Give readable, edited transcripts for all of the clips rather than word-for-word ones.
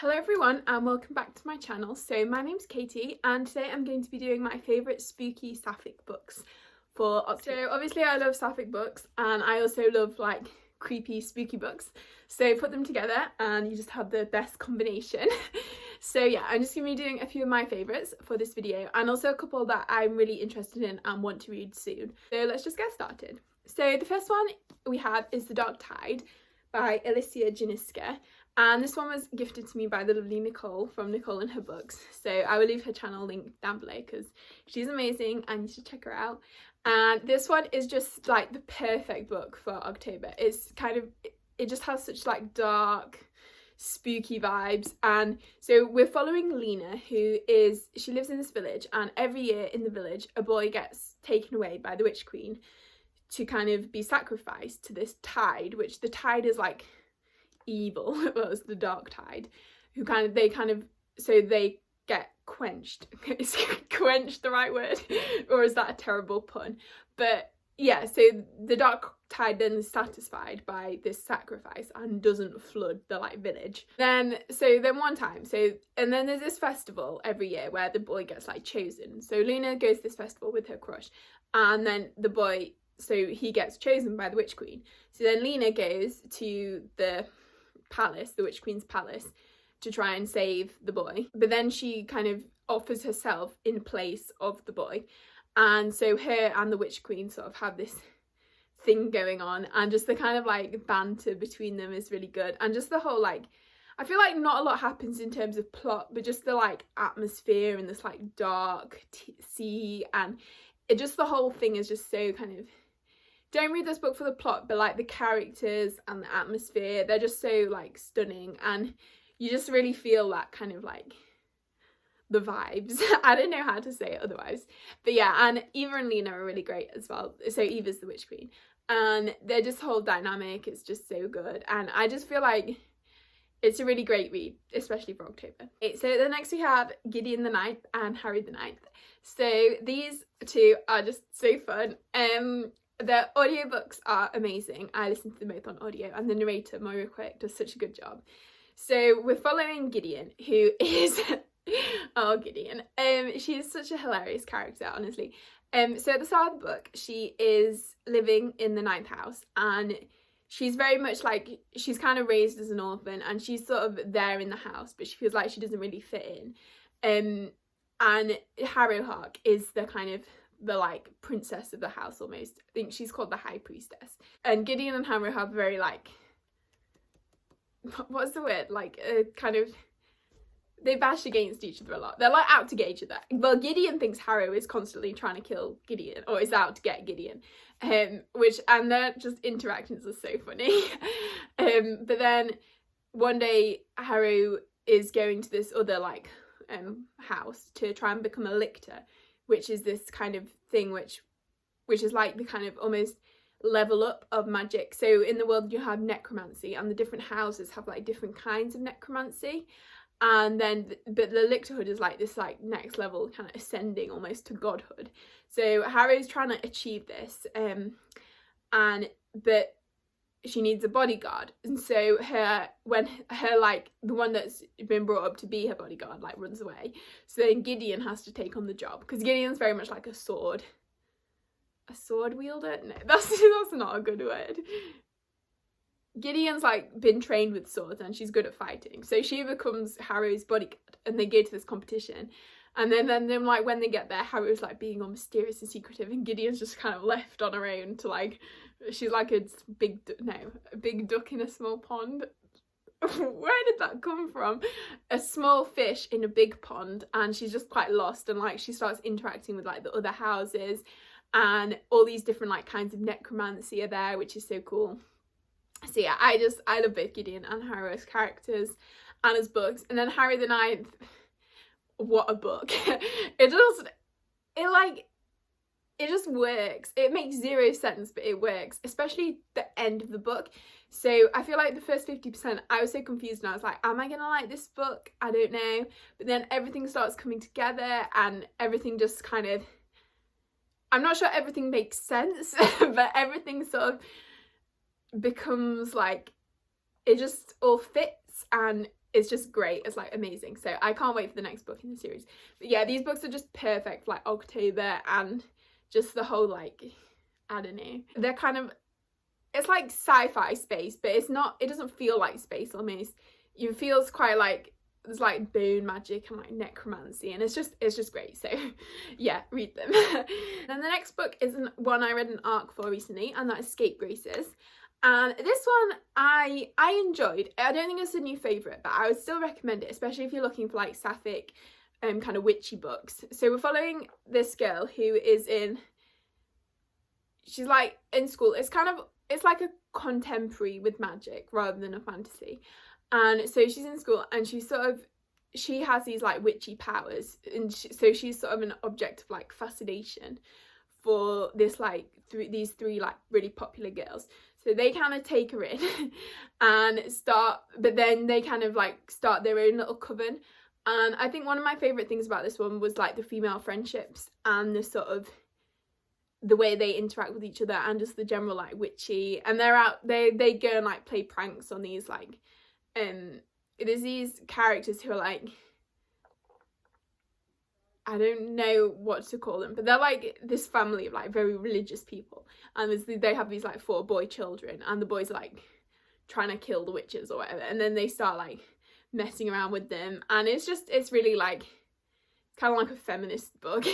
Hello everyone and welcome back to my channel. So my name's Katie and today I'm going to be doing my favourite spooky Sapphic books for October. So obviously I love Sapphic books and I also love like creepy spooky books. So put them together and you just have the best combination. So yeah, I'm just going to be doing a few of my favourites for this video and also a couple that I'm really interested in and want to read soon. So let's just get started. So the first one we have is The Dark Tide by Alicia Janiska. And this one was gifted to me by the lovely Nicole from Nicole and Her Books. So I will leave her channel link down below because she's amazing and you should check her out. And this one is just like the perfect book for October. It's kind of, it just has such like dark, spooky vibes. And so we're following Lena, she lives in this village, and every year in the village a boy gets taken away by the Witch Queen to kind of be sacrificed to this tide, which the tide is like evil. Well, it's the dark tide, so they get quenched. Is quenched the right word, or is that a terrible pun? But yeah, so the dark tide then is satisfied by this sacrifice and doesn't flood the like village. Then one time, and then there's this festival every year where the boy gets like chosen. So Luna goes to this festival with her crush, and then the boy, so he gets chosen by the Witch Queen. So then Lena goes to the palace, the Witch Queen's palace, to try and save the boy. But then she kind of offers herself in place of the boy. And so her and the Witch Queen sort of have this thing going on, and just the kind of like banter between them is really good. And just the whole like, I feel like not a lot happens in terms of plot, but just the like atmosphere and this like dark sea, and it just, the whole thing is just so kind of, don't read this book for the plot, but like the characters and the atmosphere, they're just so like stunning, and you just really feel that kind of like the vibes. I don't know how to say it otherwise, but yeah. And Eva and Lena are really great as well. So Eva's the Witch Queen, and they're just whole dynamic, it's just so good, and I just feel like it's a really great read, especially for October. So the next we have Gideon the Ninth and Harry the Ninth. So these two are just so fun. The audiobooks are amazing. I listen to them both on audio, and the narrator, Moira Quick, does such a good job. So we're following Gideon, who is oh, Gideon. She is such a hilarious character, honestly. So at the start of the book, she is living in the 9th house, and she's very much like, she's kind of raised as an orphan, and she's sort of there in the house, but she feels like she doesn't really fit in. And Harrowhawk is the kind of the like princess of the house almost. I think she's called the High Priestess. And Gideon and Harrow have very like, what's the word, like kind of, they bash against each other a lot. They're like out to get each other. Well, Gideon thinks Harrow is constantly trying to kill Gideon, or is out to get Gideon, and their just interactions are so funny. But then one day Harrow is going to this other like house to try and become a lictor, which is this kind of thing which is like the kind of almost level up of magic. So in the world you have necromancy, and the different houses have like different kinds of necromancy, and then but the lictorhood is like this like next level, kind of ascending almost to godhood. So Harrow's trying to achieve this, but she needs a bodyguard, and so when her like the one that's been brought up to be her bodyguard like runs away, so then Gideon has to take on the job, because Gideon's very much like a sword wielder. No, that's not a good word. Gideon's like been trained with swords and she's good at fighting, so she becomes Harrow's bodyguard, and they go to this competition. And then like when they get there, Harrow's like being all mysterious and secretive, and Gideon's just kind of left on her own to like, she's like a big duck in a small pond. Where did that come from? A small fish in a big pond, and she's just quite lost, and like she starts interacting with like the other houses, and all these different like kinds of necromancy are there, which is so cool. So yeah, I love both Gideon and Harrow as characters and as books. And then Harry the Ninth, what a book. It just works. It makes zero sense, but it works, especially the end of the book. So I feel like the first 50% I was so confused, and I was like, am I gonna like this book? I don't know. But then everything starts coming together, and everything just kind of, I'm not sure everything makes sense, but everything sort of becomes like, it just all fits, and it's just great. It's like amazing. So I can't wait for the next book in the series. But yeah, these books are just perfect for like October, and just the whole like, I don't know, they're kind of, it's like sci-fi space, but it's not, it doesn't feel like space almost. It feels quite like there's like bone magic and like necromancy, and it's just great. So yeah, read them. Then the next book is one I read an arc for recently, and that is Scapegraces. And this one I enjoyed. I don't think it's a new favourite, but I would still recommend it, especially if you're looking for like Sapphic kind of witchy books. So we're following this girl who is she's like in school. It's like a contemporary with magic rather than a fantasy. And so she's in school, and she has these like witchy powers, and so she's sort of an object of like fascination for this like these three like really popular girls. So they kind of take her in and but then they kind of like start their own little coven. And I think one of my favourite things about this one was like the female friendships and the sort of the way they interact with each other, and just the general like witchy, and they go and like play pranks on these like there's these characters who are like, I don't know what to call them, but they're like this family of like very religious people, and they have these like 4 boy children, and the boys are like trying to kill the witches or whatever, and then they start like messing around with them, and it's really like kind of like a feminist book.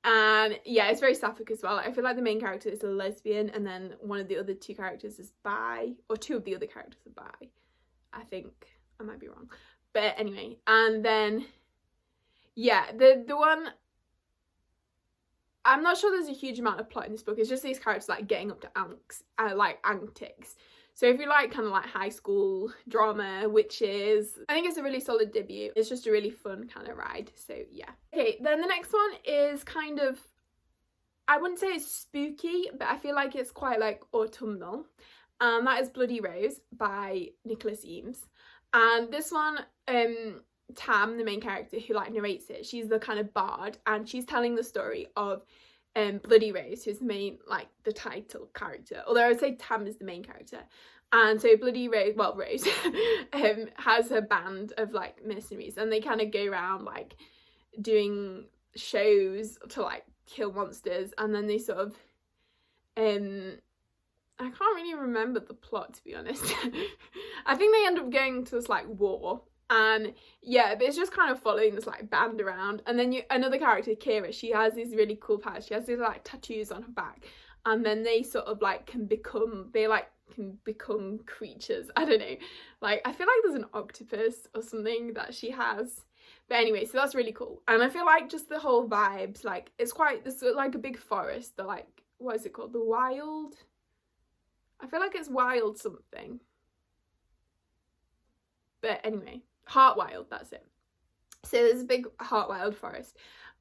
And yeah, it's very sapphic as well. I feel like the main character is a lesbian, and then one of the other 2 characters is bi, or 2 of the other characters are bi, I think. I might be wrong, but anyway. And then yeah, the one, I'm not sure there's a huge amount of plot in this book. It's just these characters like getting up to antics. So if you like kind of like high school drama, witches, I think it's a really solid debut. It's just a really fun kind of ride. So yeah. Okay, then the next one is kind of, I wouldn't say it's spooky, but I feel like it's quite like autumnal. And that is Bloody Rose by Nicholas Eames. And this one, Tam, the main character who like narrates it, she's the kind of bard, and she's telling the story of Bloody Rose, who's the title character, although I would say Tam is the main character. And so Bloody Rose, well, Rose has her band of like mercenaries, and they kind of go around like doing shows to like kill monsters, and then they sort of I can't really remember the plot, to be honest. I think they end up going to this like war, and yeah, but it's just kind of following this like band around. And then another character, Kira, she has these really cool powers. She has these like tattoos on her back, and then they sort of like can become creatures. I don't know, like I feel like there's an octopus or something that she has. But anyway, so that's really cool. And I feel like just the whole vibes, like it's like a big forest. The like, what is it called? The Wild. I feel like it's Wild something. But anyway, Heartwild, that's it. So there's a big Heartwild forest.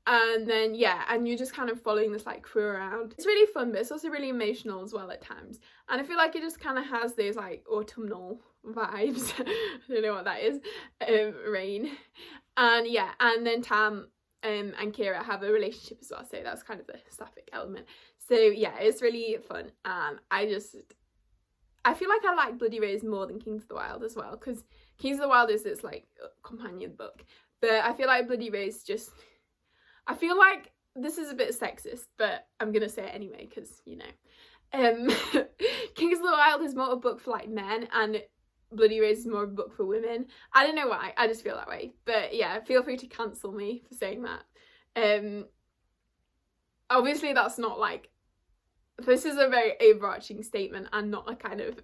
And then, yeah, and you're just kind of following this like crew around. It's really fun, but it's also really emotional as well at times. And I feel like it just kind of has those like autumnal vibes. I don't know what that is. Rain. And yeah, and then Tam and Kira have a relationship as well. So that's kind of the sapphic element. So yeah, it's really fun. And I feel like I like Bloody Rose more than Kings of the Wild as well, because Kings of the Wild is its like companion book, but I feel like Bloody Rose just, I feel like this is a bit sexist, but I'm gonna say it anyway because, you know, Kings of the Wild is more a book for like men, and Bloody Rose is more of a book for women. I don't know why, I just feel that way. But yeah, feel free to cancel me for saying that. Obviously that's not like, this is a very overarching statement, and not a kind of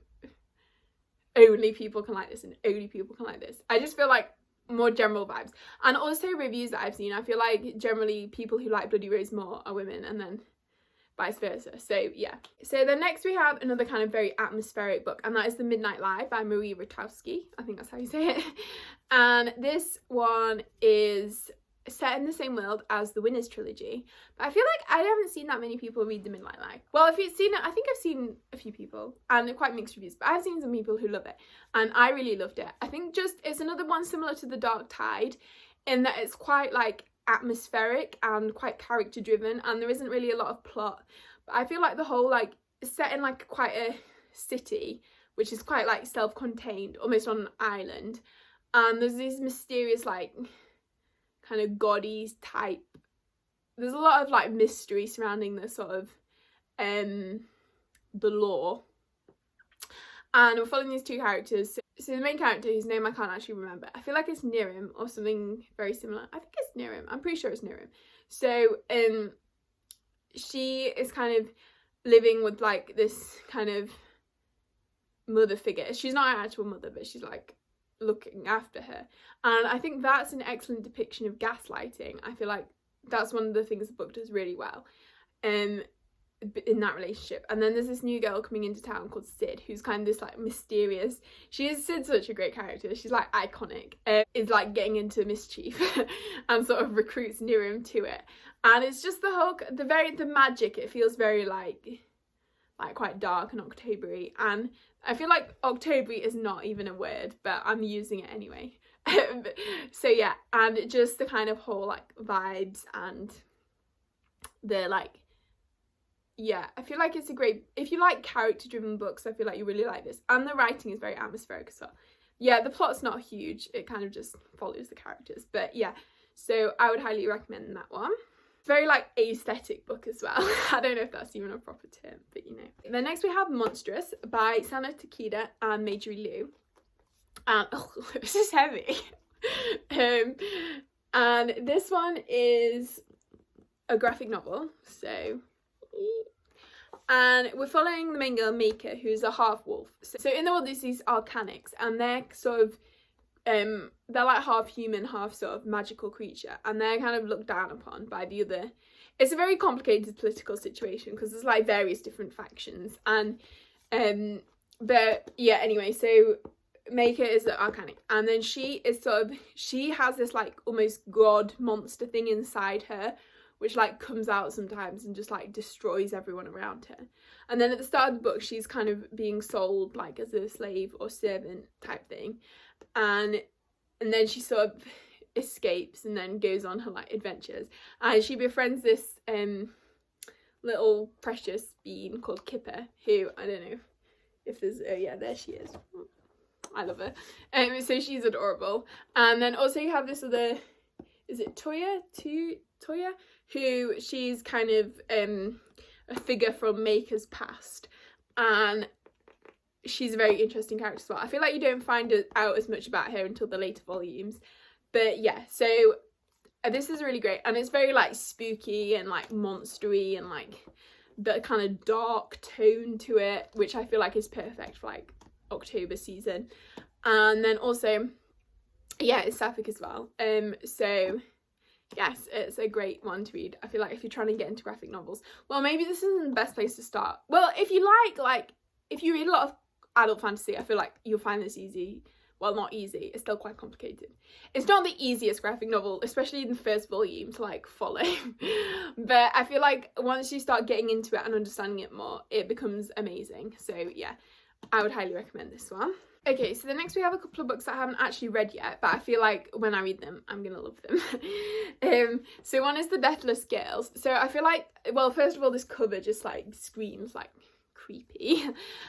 only people can like this and only people can like this. I just feel like more general vibes. And also reviews that I've seen, I feel like generally people who like Bloody Rose more are women, and then vice versa. So yeah. So then next we have another kind of very atmospheric book, and that is The Midnight Lie by Marie Rutowski. I think that's how you say it. And this one is set in the same world as the Winners trilogy, but I feel like I haven't seen that many people read The Midnight Lie. Well, if you've seen it, I think I've seen a few people, and quite mixed reviews, but I've seen some people who love it, and I really loved it. I think just it's another one similar to The Dark Tide in that it's quite like atmospheric and quite character driven, and there isn't really a lot of plot, but I feel like the whole like it's set in like quite a city which is quite like self-contained, almost on an island. and there's these mysterious like kind of gaudy type, there's a lot of like mystery surrounding the sort of the lore, and we're following these two characters. So the main character, whose name I can't actually remember, I feel like it's Nirim or something very similar. I think it's Nirim, I'm pretty sure it's Nirim. So she is kind of living with like this kind of mother figure. She's not an actual mother, but she's like looking after her, and I think that's an excellent depiction of gaslighting. I feel like that's one of the things the book does really well in that relationship. And then there's this new girl coming into town called Sid, who's kind of this like mysterious, Sid's such a great character, she's like iconic, is like getting into mischief and sort of recruits Nirim to it. And it's just the whole, the magic, it feels very like quite dark and October-y, and I feel like October-y is not even a word, but I'm using it anyway. So yeah, and just the kind of whole like vibes and the like, yeah, I feel like it's a great, if you like character driven books, I feel like you really like this. And the writing is very atmospheric as well. Yeah, the plot's not huge, it kind of just follows the characters, but yeah, so I would highly recommend that one. Very like aesthetic book as well. I don't know if that's even a proper term, but you know. Then next we have Monstrous by Sana Takeda and Majorie Liu. And oh, this is heavy. And this one is a graphic novel, so, and we're following the main girl Maker, who's a half wolf. So in the world there's these Arcanics, and they're sort of they're like half human, half sort of magical creature, and they're kind of looked down upon by the other. It's a very complicated political situation because there's like various different factions, and but yeah, anyway, so Maker is the Arcanic, and then she has this like almost god monster thing inside her, which like comes out sometimes and just like destroys everyone around her. And then at the start of the book she's kind of being sold like as a slave or servant type thing, and then she sort of escapes and then goes on her like adventures, and she befriends this little precious being called Kipper, who I don't know if there's, oh yeah, there she is, I love her. So she's adorable. And then also you have this other, is it Toya, who she's kind of a figure from Maker's past, and she's a very interesting character as well. I feel like you don't find out as much about her until the later volumes, but yeah, so this is really great, and it's very like spooky and like monstery and like the kind of dark tone to it, which I feel like is perfect for like October season. And then also, yeah, it's Sapphic as well. So yes, it's a great one to read. I feel like if you're trying to get into graphic novels, well, maybe this isn't the best place to start. Well, if you like if you read a lot of adult fantasy, I feel like you'll find this easy. Well, not easy, it's still quite complicated. It's not the easiest graphic novel, especially in the first volume, to like follow. But I feel like once you start getting into it and understanding it more, it becomes amazing. So yeah, I would highly recommend this one. Okay, so the next we have a couple of books that I haven't actually read yet, but I feel like when I read them, I'm gonna love them. So one is the Deathless Girls. So I feel like, well, first of all, this cover just like screams like creepy.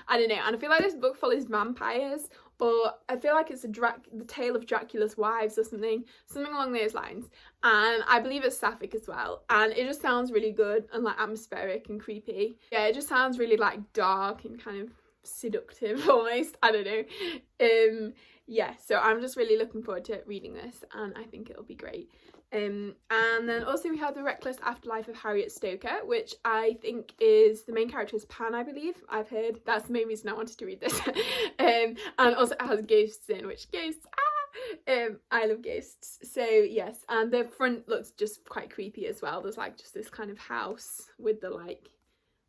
I don't know, and I feel like this book follows vampires, or I feel like it's the tale of Dracula's wives or something along those lines. And I believe it's Sapphic as well, and it just sounds really good and like atmospheric and creepy. Yeah, it just sounds really like dark and kind of seductive almost, I don't know. Yeah, so I'm just really looking forward to reading this, and I think it'll be great. And then also we have the Reckless Afterlife of Harriet Stoker, which I think is, the main character is Pan, I believe. I've heard that's the main reason I wanted to read this. And also it has ghosts in, which ghosts, I love ghosts. So yes, and the front looks just quite creepy as well. There's like just this kind of house with the like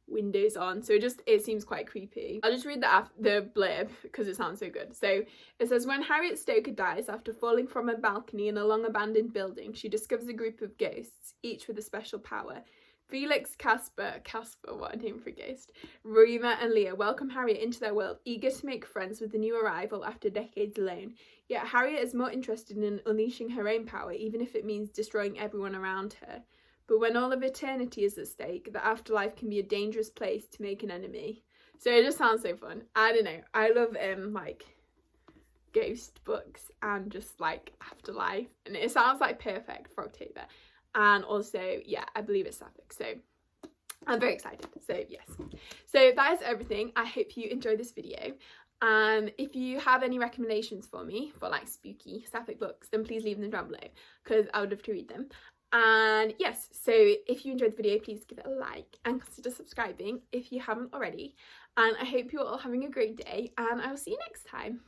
windows on, so it seems quite creepy. I'll just read the blurb because it sounds so good. So it says, when Harriet Stoker dies after falling from a balcony in a long abandoned building, she discovers a group of ghosts, each with a special power. Felix, Casper, what a name for a ghost, Rima and Leah welcome Harriet into their world, eager to make friends with the new arrival after decades alone. Yet Harriet is more interested in unleashing her own power, even if it means destroying everyone around her. But when all of eternity is at stake, the afterlife can be a dangerous place to make an enemy. So it just sounds so fun. I don't know. I love like ghost books and just like afterlife, and it sounds like perfect for October. And also, yeah, I believe it's Sapphic, so I'm very excited. So yes, so that is everything. I hope you enjoyed this video, and if you have any recommendations for me for like spooky Sapphic books, then please leave them down below because I would love to read them. And yes, so if you enjoyed the video, please give it a like and consider subscribing if you haven't already. And I hope you're all having a great day, and I will see you next time.